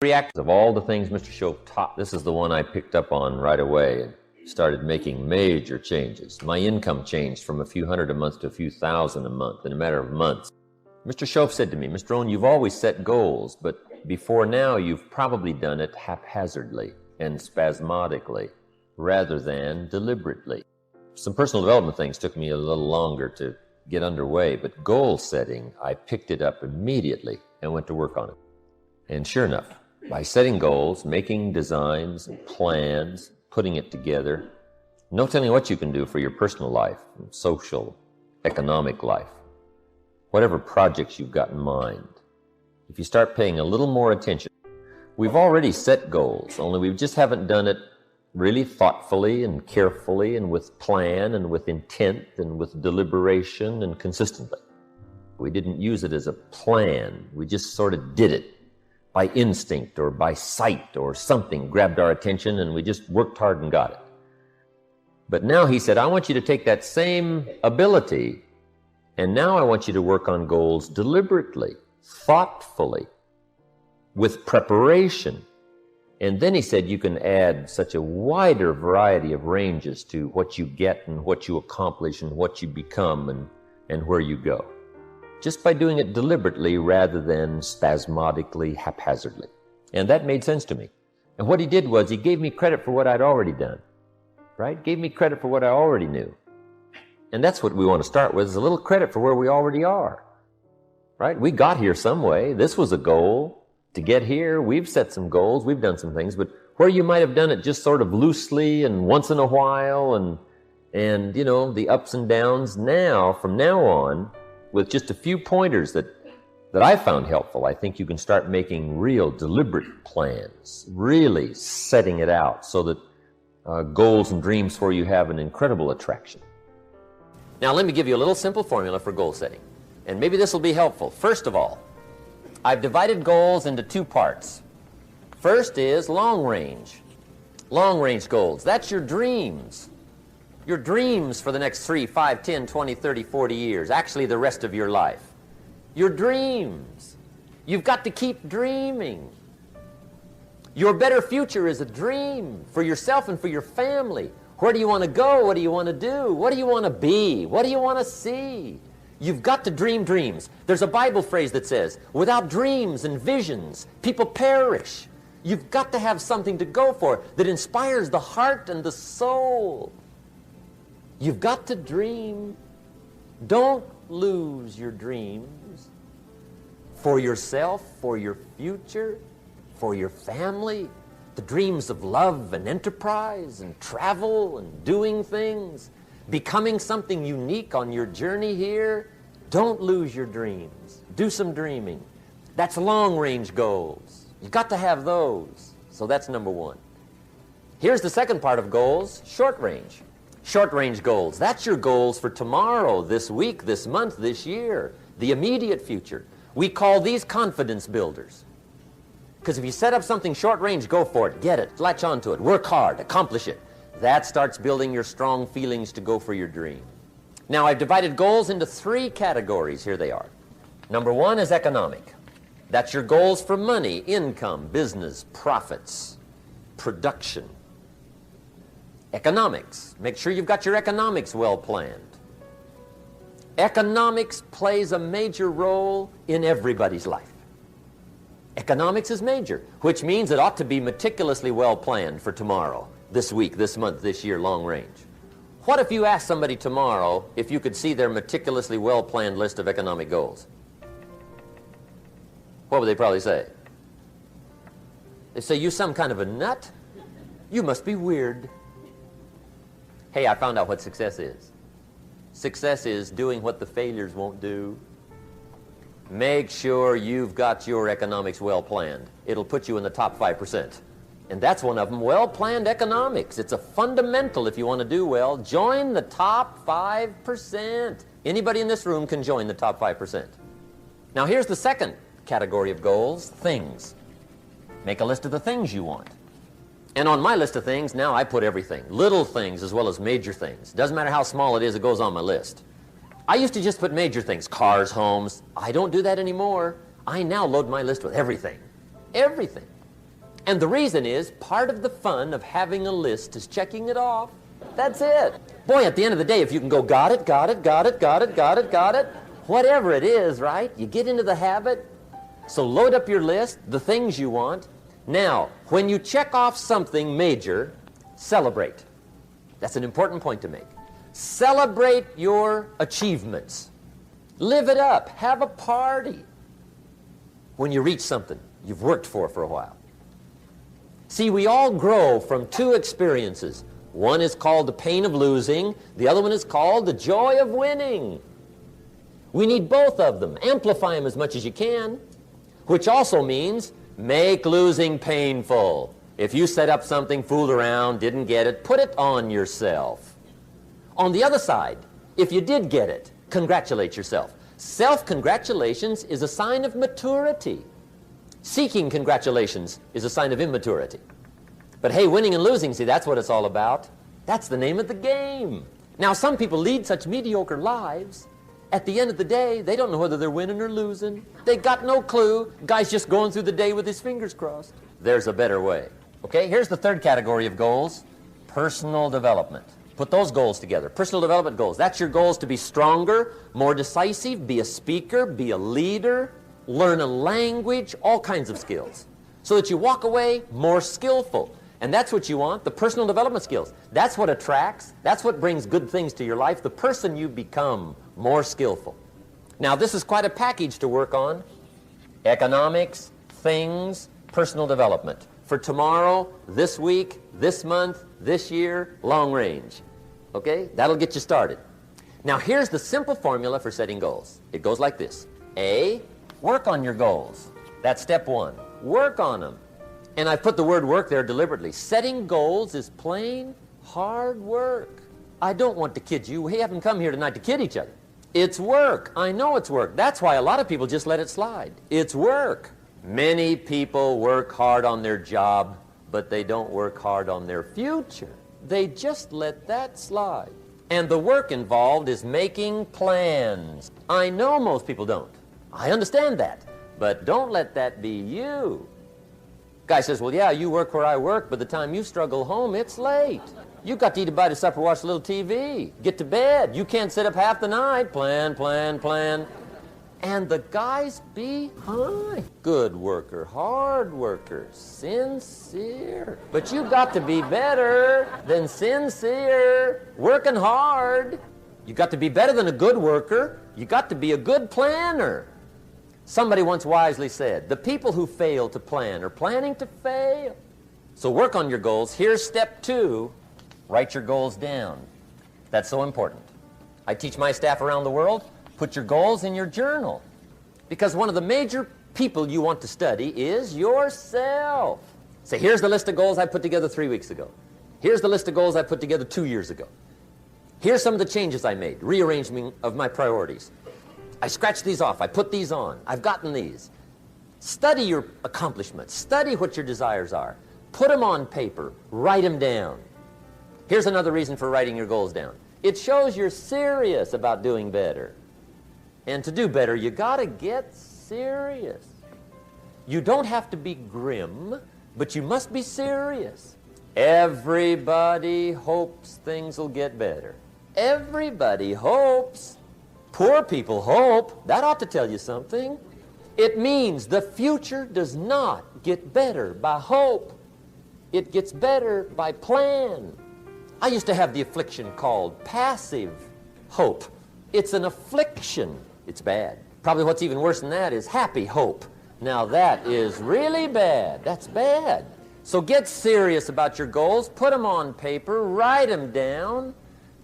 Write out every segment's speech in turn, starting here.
React of all the things Mr. Shope taught, this is the one I picked up on right away and started making major changes. My income changed from a few hundred a month to a few thousand a month in a matter of months. Mr. Shope said to me, Mr. Rohn, you've always set goals, but before now you've probably done it haphazardly and spasmodically rather than deliberately. Some personal development things took me a little longer to get underway, but goal setting, I picked it up immediately and went to work on it. And sure enough, by setting goals, making designs, plans, putting it together, no telling what you can do for your personal life, social, economic life, whatever projects you've got in mind. If you start paying a little more attention, we've already set goals, only we just haven't done it really thoughtfully and carefully and with plan and with intent and with deliberation and consistently. We didn't use it as a plan. We just sort of did it by instinct or by sight or something grabbed our attention and we just worked hard and got it. But now he said, I want you to take that same ability and now I want you to work on goals deliberately, thoughtfully, with preparation. And then he said you can add such a wider variety of ranges to what you get and what you accomplish and what you become and where you go, just by doing it deliberately rather than spasmodically, haphazardly. And that made sense to me. And what he did was he gave me credit for what I'd already done, right? Gave me credit for what I already knew. And that's what we want to start with, is a little credit for where we already are, right? We got here some way. This was a goal. To get here, we've set some goals, we've done some things, but where you might have done it just sort of loosely and once in a while and you know, the ups and downs, now, from now on, with just a few pointers that I found helpful, I think you can start making real deliberate plans, really setting it out so that goals and dreams for you have an incredible attraction. Now let me give you a little simple formula for goal setting, and maybe this will be helpful. First of all, I've divided goals into two parts. First is long range goals. That's your dreams. Your dreams for the next 3, 5, 10, 20, 30, 40 years, actually the rest of your life. Your dreams. You've got to keep dreaming. Your better future is a dream for yourself and for your family. Where do you want to go? What do you want to do? What do you want to be? What do you want to see? You've got to dream dreams. There's a Bible phrase that says, without dreams and visions, people perish. You've got to have something to go for that inspires the heart and the soul. You've got to dream. Don't lose your dreams for yourself, for your future, for your family. The dreams of love and enterprise and travel and doing things, becoming something unique on your journey here. Don't lose your dreams. Do some dreaming. That's long-range goals. You've got to have those. So that's number one. Here's the second part of goals, short range. Short-range goals. That's your goals for tomorrow, this week, this month, this year, the immediate future. We call these confidence builders. Because if you set up something short-range, go for it, get it, latch onto it, work hard, accomplish it. That starts building your strong feelings to go for your dream. Now, I've divided goals into 3 categories. Here they are. Number 1 is economic. That's your goals for money, income, business, profits, production. Economics. Make sure you've got your economics well planned. Economics plays a major role in everybody's life. Economics is major, which means it ought to be meticulously well planned for tomorrow, this week, this month, this year, long range. What if you asked somebody tomorrow if you could see their meticulously well-planned list of economic goals? What would they probably say? They'd say, you some kind of a nut? You must be weird. Hey, I found out what success is. Success is doing what the failures won't do. Make sure you've got your economics well planned. It'll put you in the top 5%. And that's one of them, well-planned economics. It's a fundamental if you want to do well. Join the top 5%. Anybody in this room can join the top 5%. Now here's the second category of goals, things. Make a list of the things you want. And on my list of things, now I put everything. Little things as well as major things. Doesn't matter how small it is, it goes on my list. I used to just put major things, cars, homes. I don't do that anymore. I now load my list with everything. Everything. And the reason is, part of the fun of having a list is checking it off. That's it. Boy, at the end of the day, if you can go, got it, got it, got it, got it, got it, got it, whatever it is, right? You get into the habit. So load up your list, the things you want. Now, when you check off something major, celebrate. That's an important point to make. Celebrate your achievements. Live it up. Have a party when you reach something you've worked for a while. See, we all grow from two experiences. One is called the pain of losing. The other one is called the joy of winning. We need both of them. Amplify them as much as you can, which also means make losing painful. If you set up something, fooled around, didn't get it, put it on yourself. On the other side, if you did get it, congratulate yourself. Self-congratulations is a sign of maturity. Seeking congratulations is a sign of immaturity. But hey, winning and losing, see, that's what it's all about. That's the name of the game. Now, some people lead such mediocre lives, at the end of the day, they don't know whether they're winning or losing. They got no clue. Guy's just going through the day with his fingers crossed. There's a better way. Okay, here's the third category of goals, personal development. Put those goals together. Personal development goals. That's your goals to be stronger, more decisive, be a speaker, be a leader, learn a language, all kinds of skills. So that you walk away more skillful. And that's what you want, the personal development skills. That's what attracts, that's what brings good things to your life, the person you become more skillful. Now, this is quite a package to work on. Economics, things, personal development. For tomorrow, this week, this month, this year, long range. Okay? That'll get you started. Now, here's the simple formula for setting goals. It goes like this. A, work on your goals. That's step one. Work on them. And I put the word work there deliberately. Setting goals is plain hard work. I don't want to kid you. We haven't come here tonight to kid each other. It's work. I know it's work. That's why a lot of people just let it slide. It's work. Many people work hard on their job, but they don't work hard on their future. They just let that slide. And the work involved is making plans. I know most people don't. I understand that. But don't let that be you. Guy says, well, yeah, you work where I work, but the time you struggle home, it's late. You got to eat a bite of supper, watch a little TV, get to bed. You can't sit up half the night. Plan, plan, plan. And the guys behind. Good worker, hard worker, sincere. But you got to be better than sincere, working hard. You got to be better than a good worker. You got to be a good planner. Somebody once wisely said, the people who fail to plan are planning to fail. So work on your goals. Here's step two. Write your goals down. That's so important. I teach my staff around the world, put your goals in your journal. Because one of the major people you want to study is yourself. Say, here's the list of goals I put together 3 weeks ago. Here's the list of goals I put together 2 years ago. Here's some of the changes I made, rearrangement of my priorities. I scratched these off, I put these on, I've gotten these. Study your accomplishments, study what your desires are. Put them on paper, write them down. Here's another reason for writing your goals down. It shows you're serious about doing better. And to do better, you gotta get serious. You don't have to be grim, but you must be serious. Everybody hopes things will get better. Everybody hopes. Poor people hope. That ought to tell you something. It means the future does not get better by hope. It gets better by plan. I used to have the affliction called passive hope. It's an affliction. It's bad. Probably what's even worse than that is happy hope. Now that is really bad. That's bad. So get serious about your goals. Put them on paper. Write them down.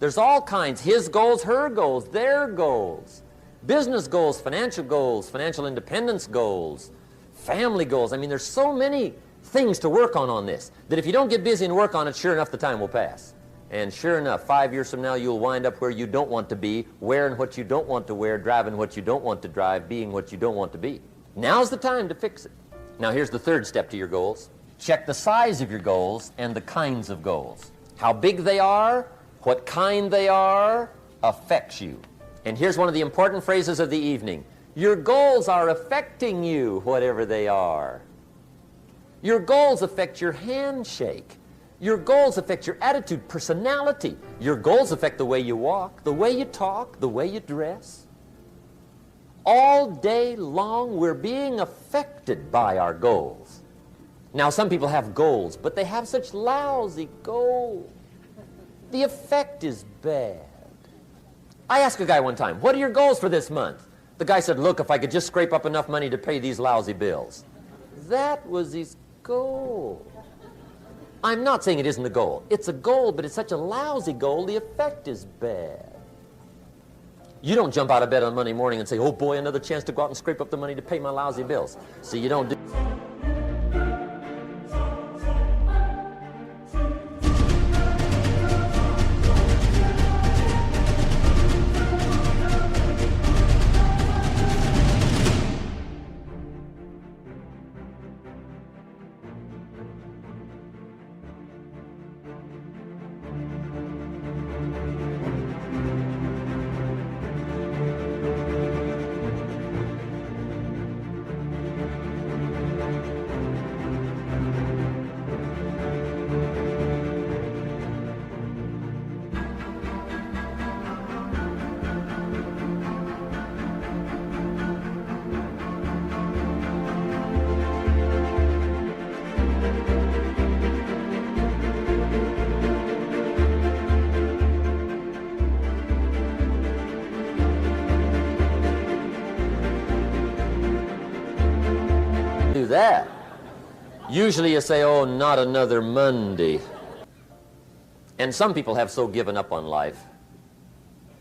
There's all kinds. His goals, her goals, their goals. Business goals, financial independence goals, family goals. I mean, there's so many things to work on this that if you don't get busy and work on it, sure enough, the time will pass. And sure enough, 5 years from now, you'll wind up where you don't want to be, wearing what you don't want to wear, driving what you don't want to drive, being what you don't want to be. Now's the time to fix it. Now, here's the third step to your goals. Check the size of your goals and the kinds of goals. How big they are, what kind they are, affects you. And here's one of the important phrases of the evening. Your goals are affecting you, whatever they are. Your goals affect your handshake. Your goals affect your attitude, personality. Your goals affect the way you walk, the way you talk, the way you dress. All day long, we're being affected by our goals. Now, some people have goals, but they have such lousy goals. The effect is bad. I asked a guy one time, what are your goals for this month? The guy said, look, if I could just scrape up enough money to pay these lousy bills. That was his goal. I'm not saying it isn't a goal. It's a goal, but it's such a lousy goal, the effect is bad. You don't jump out of bed on Monday morning and say, oh boy, another chance to go out and scrape up the money to pay my lousy bills. See, you don't do... do that. Usually you say, oh, not another Monday. And some people have so given up on life,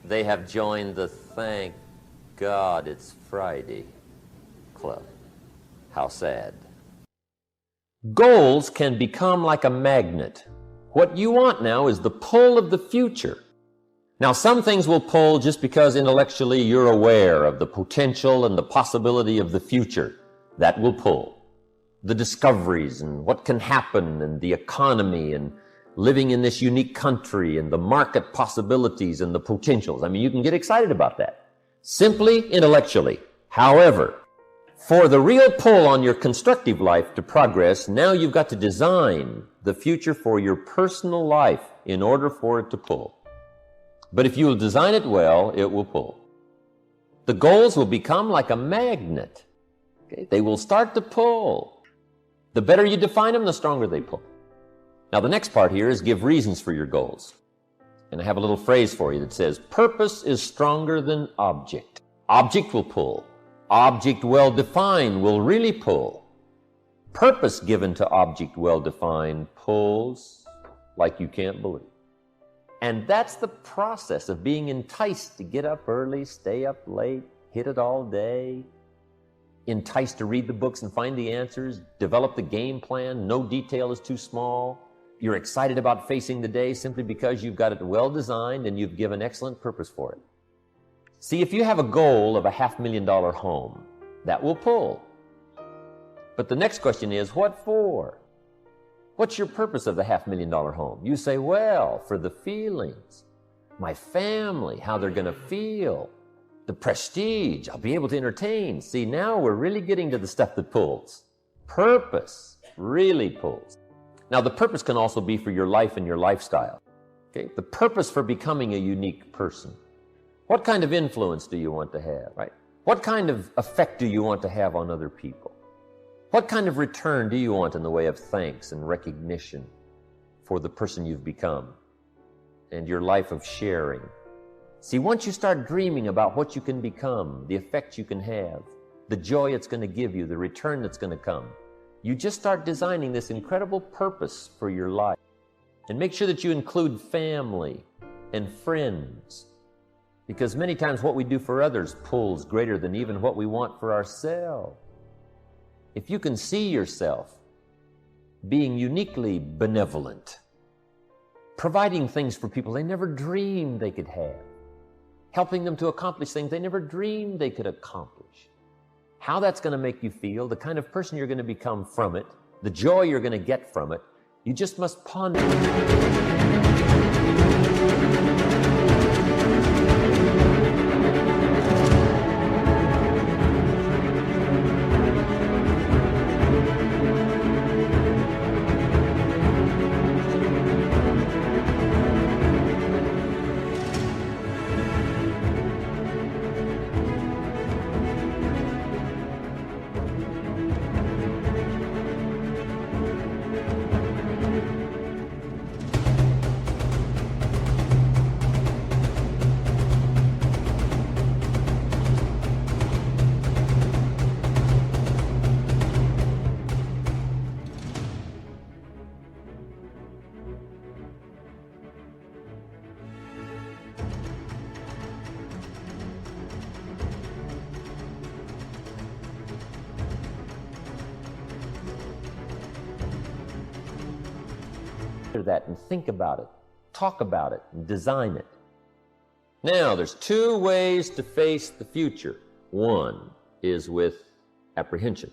they have joined the thank God it's Friday club. How sad. Goals can become like a magnet. What you want now is the pull of the future. Now, some things will pull just because intellectually you're aware of the potential and the possibility of the future. That will pull. The discoveries and what can happen and the economy and living in this unique country and the market possibilities and the potentials. I mean, you can get excited about that. Simply intellectually. However, for the real pull on your constructive life to progress, now you've got to design the future for your personal life in order for it to pull. But if you will design it well, it will pull. The goals will become like a magnet. Okay? They will start to pull. The better you define them, the stronger they pull. Now, the next part here is give reasons for your goals. And I have a little phrase for you that says, purpose is stronger than object. Object will pull. Object well defined will really pull. Purpose given to object well defined pulls like you can't believe. And that's the process of being enticed to get up early, stay up late, hit it all day, enticed to read the books and find the answers, develop the game plan, no detail is too small. You're excited about facing the day simply because you've got it well designed and you've given excellent purpose for it. See, if you have a goal of a $500,000 home, that will pull. But the next question is, what for? What's your purpose of the $500,000 home? You say, well, for the feelings, my family, how they're going to feel, the prestige, I'll be able to entertain. See, now we're really getting to the stuff that pulls. Purpose really pulls. Now, the purpose can also be for your life and your lifestyle. Okay? The purpose for becoming a unique person. What kind of influence do you want to have, right? What kind of effect do you want to have on other people? What kind of return do you want in the way of thanks and recognition for the person you've become and your life of sharing? See, once you start dreaming about what you can become, the effect you can have, the joy it's going to give you, the return that's going to come, you just start designing this incredible purpose for your life. And make sure that you include family and friends, because many times what we do for others pulls greater than even what we want for ourselves. If you can see yourself being uniquely benevolent, providing things for people they never dreamed they could have, helping them to accomplish things they never dreamed they could accomplish, how that's going to make you feel, the kind of person you're going to become from it, the joy you're going to get from it, you just must ponder. that and think about it, talk about it, and design it. Now, there's two ways to face the future. One is with apprehension,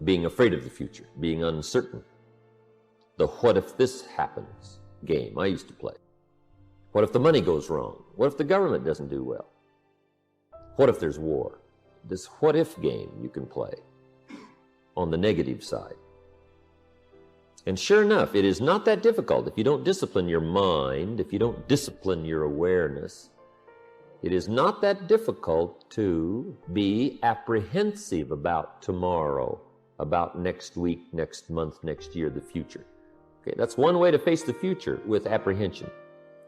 being afraid of the future, being uncertain. The what if this happens game I used to play. What if the money goes wrong? What if the government doesn't do well? What if there's war? This what if game you can play on the negative side. And sure enough, it is not that difficult if you don't discipline your mind, if you don't discipline your awareness. It is not that difficult to be apprehensive about tomorrow, about next week, next month, next year, the future. Okay, that's one way to face the future, with apprehension.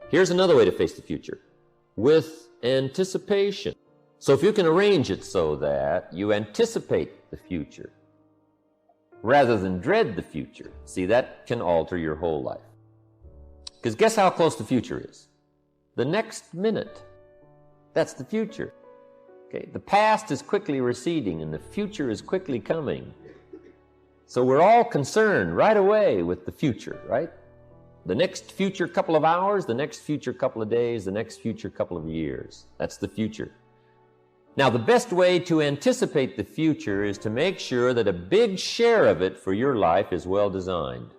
Here's another way to face the future, with anticipation. So if you can arrange it so that you anticipate the future rather than dread the future, see, that can alter your whole life. Because guess how close the future is? The next minute. That's the future. Okay, the past is quickly receding and the future is quickly coming. So we're all concerned right away with the future, right? The next future couple of hours, the next future couple of days, the next future couple of years. That's the future. Now, the best way to anticipate the future is to make sure that a big share of it for your life is well designed.